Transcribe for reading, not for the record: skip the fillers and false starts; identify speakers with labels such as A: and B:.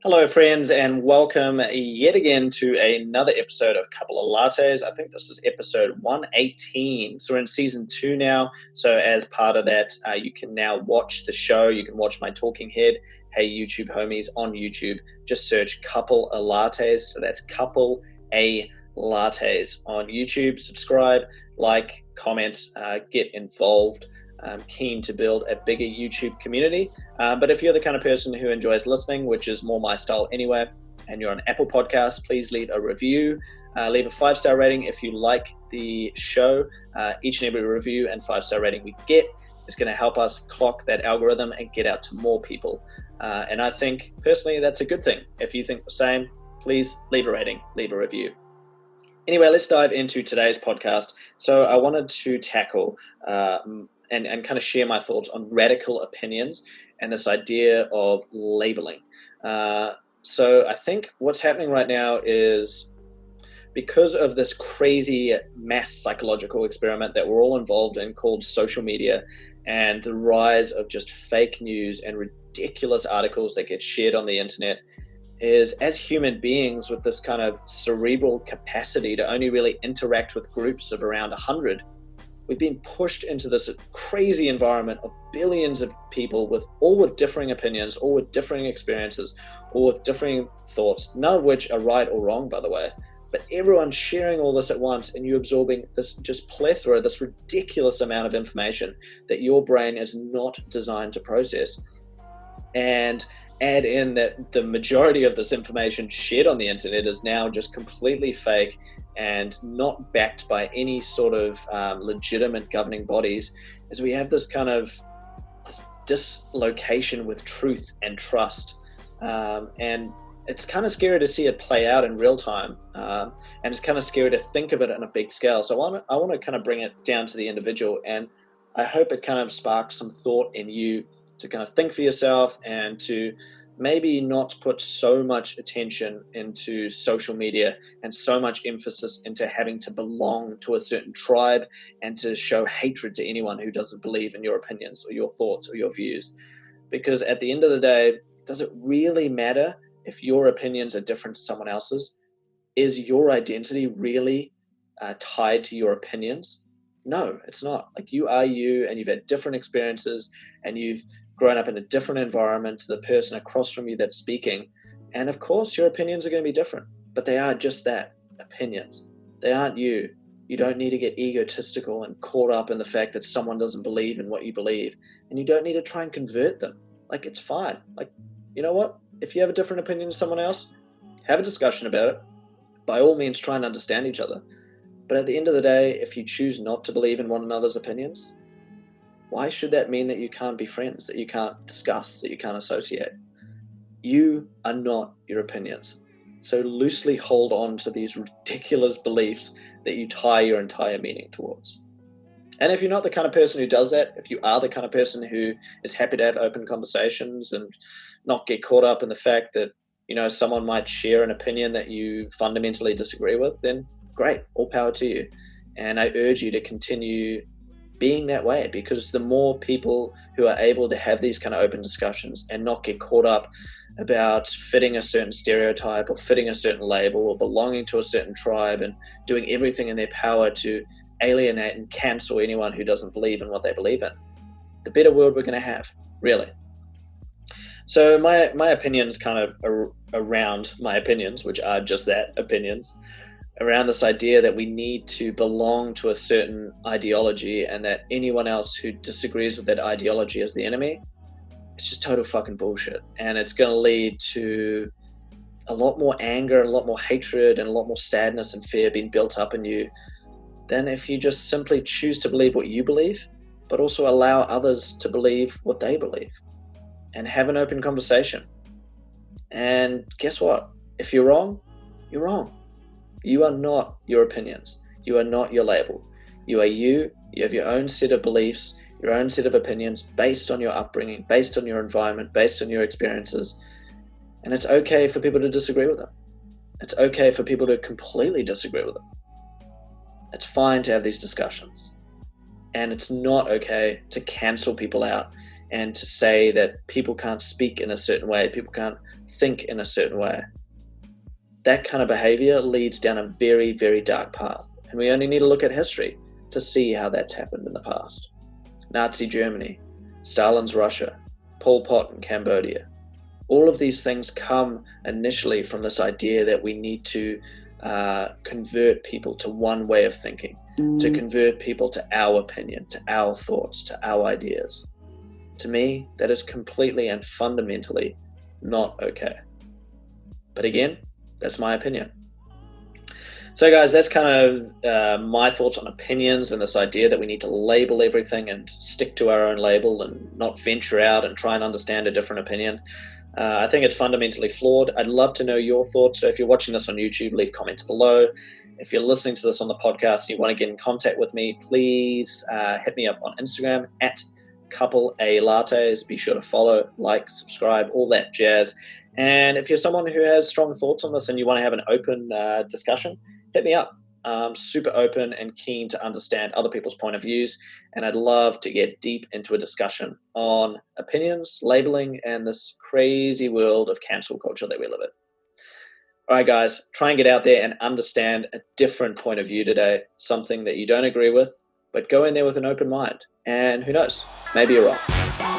A: Hello, friends, and welcome yet again to another episode of Couple of Lattes. I think this is episode 118. So we're in season 2 now. So as part of that, you can now watch the show. You can watch my talking head. Hey, YouTube homies, on YouTube, just search Couple of Lattes. So that's Couple A Lattes on YouTube. Subscribe, like, comment, get involved. I'm keen to build a bigger YouTube community. But if you're the kind of person who enjoys listening, which is more my style anyway, and you're on Apple Podcasts, please leave a review. Leave a 5-star rating if you like the show. Each and every review and 5-star rating we get is going to help us clock that algorithm and get out to more people. And I think, personally, that's a good thing. If you think the same, please leave a rating, leave a review. Anyway, let's dive into today's podcast. So I wanted to tackle and kind of share my thoughts on radical opinions and this idea of labeling. So I think what's happening right now is, because of this crazy mass psychological experiment that we're all involved in called social media, and the rise of just fake news and ridiculous articles that get shared on the internet, is as human beings with this kind of cerebral capacity to only really interact with groups of around 100, we've been pushed into this crazy environment of billions of people all with differing opinions, all with differing experiences, all with differing thoughts, none of which are right or wrong, by the way. But everyone's sharing all this at once, and you absorbing this just plethora, this ridiculous amount of information that your brain is not designed to process. And add in that the majority of this information shared on the internet is now just completely fake and not backed by any sort of legitimate governing bodies, as we have this kind of this dislocation with truth and trust. And it's kind of scary to see it play out in real time. And it's kind of scary to think of it on a big scale. So I want to kind of bring it down to the individual, and I hope it kind of sparks some thought in you to kind of think for yourself, and to maybe not put so much attention into social media and so much emphasis into having to belong to a certain tribe and to show hatred to anyone who doesn't believe in your opinions or your thoughts or your views. Because at the end of the day, does it really matter if your opinions are different to someone else's? Is your identity really tied to your opinions? No, it's not. Like, you are you, and you've had different experiences, and you've grown up in a different environment to the person across from you that's speaking. And of course, your opinions are going to be different, but they are just that, opinions. They aren't you. You don't need to get egotistical and caught up in the fact that someone doesn't believe in what you believe. And you don't need to try and convert them. Like, it's fine. Like, you know what? If you have a different opinion to someone else, have a discussion about it. By all means, try and understand each other. But at the end of the day, if you choose not to believe in one another's opinions, why should that mean that you can't be friends, that you can't discuss, that you can't associate? You are not your opinions. So loosely hold on to these ridiculous beliefs that you tie your entire meaning towards. And if you're not the kind of person who does that, if you are the kind of person who is happy to have open conversations and not get caught up in the fact that, someone might share an opinion that you fundamentally disagree with, then great, all power to you. And I urge you to continue being that way, because the more people who are able to have these kind of open discussions and not get caught up about fitting a certain stereotype or fitting a certain label or belonging to a certain tribe and doing everything in their power to alienate and cancel anyone who doesn't believe in what they believe in, the better world we're going to have, really. So my opinions kind of around my opinions, which are just that, opinions, around this idea that we need to belong to a certain ideology, and that anyone else who disagrees with that ideology is the enemy. It's just total fucking bullshit. And it's going to lead to a lot more anger, a lot more hatred, and a lot more sadness and fear being built up in you than if you just simply choose to believe what you believe, but also allow others to believe what they believe and have an open conversation. And guess what? If you're wrong, you're wrong. You are not your opinions. You are not your label. You are you. You have your own set of beliefs, your own set of opinions based on your upbringing, based on your environment, based on your experiences. And it's okay for people to disagree with them. It's okay for people to completely disagree with them. It's fine to have these discussions. And it's not okay to cancel people out and to say that people can't speak in a certain way, people can't think in a certain way. That kind of behavior leads down a very, very dark path. And we only need to look at history to see how that's happened in the past. Nazi Germany, Stalin's Russia, Pol Pot in Cambodia. All of these things come initially from this idea that we need to convert people to one way of thinking, to convert people to our opinion, to our thoughts, to our ideas. To me, that is completely and fundamentally not okay. But again, that's my opinion. So guys, that's kind of my thoughts on opinions and this idea that we need to label everything and stick to our own label and not venture out and try and understand a different opinion. I think it's fundamentally flawed. I'd love to know your thoughts. So if you're watching this on YouTube, leave comments below. If you're listening to this on the podcast and you want to get in contact with me, please hit me up on Instagram at @couplealattes. Be sure to follow, like, subscribe, all that jazz. And if you're someone who has strong thoughts on this and you want to have an open discussion, hit me up. I'm super open and keen to understand other people's point of views, and I'd love to get deep into a discussion on opinions, labeling, and this crazy world of cancel culture that we live in. All right, guys, try and get out there and understand a different point of view today, something that you don't agree with, but go in there with an open mind. And who knows, maybe you're wrong.